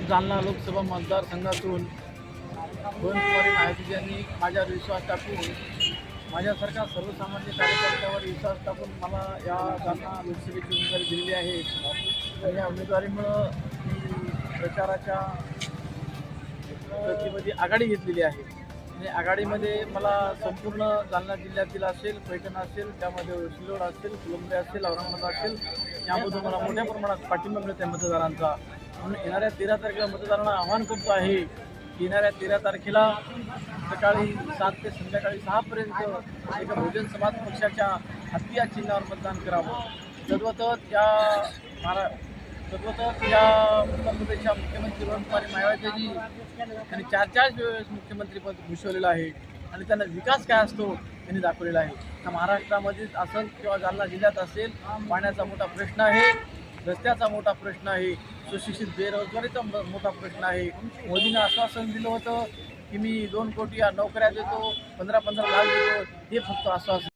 जालना लोकसभा मतदारसंघातून गोविंदकुमारी महाजन यांनी माझ्यावर विश्वास टाकून माझ्यासारख्या सर्वसामान्य कार्यकर्त्यावर विश्वास टाकून मला या जालना लोकसभेची उमेदवारी दिलेली आहे. आणि या उमेदवारीमुळं मी प्रचाराच्या गतीमध्ये आघाडी घेतलेली आहे. आणि आघाडीमध्ये मला संपूर्ण जालना जिल्ह्यातील असेल, पैठण असेल, त्यामध्ये सिल्लोड असेल, फुलंब्री असेल, औरंगाबाद असेल, यामधून मला मोठ्या प्रमाणात पाठिंबा मिळत आहे मतदारांचा. म्हणून येणाऱ्या 13 तारखेला मतदारांना आवाहन करतो आहे की येणाऱ्या 13 तारखेला सकाळी 7 ते संध्याकाळी 6 पर्यंत एका बहुजन समाज पक्षाच्या हत्ती या चिन्हावर मतदान करावं. तद्वतच या उत्तर प्रदेशच्या मुख्यमंत्री गोविंदकुमारी मायावतीजी यांनी 4 वेळेस मुख्यमंत्रीपद भूषवलेलं आहे आणि त्यांना विकास काय असतो त्यांनी दाखवलेला आहे. त्या महाराष्ट्रामध्येच असेल किंवा जालना जिल्ह्यात असेल, पाण्याचा मोठा प्रश्न आहे, रस्त्याचा मोठा प्रश्न आहे, सुशिक्षित बेरोजगारीचा मोठा प्रश्न आहे. मोदींनी आश्वासन दिलं होतं की मी 2 कोटी नोकऱ्या देतो, 15-15 लाख देतो. हे फक्त आश्वासन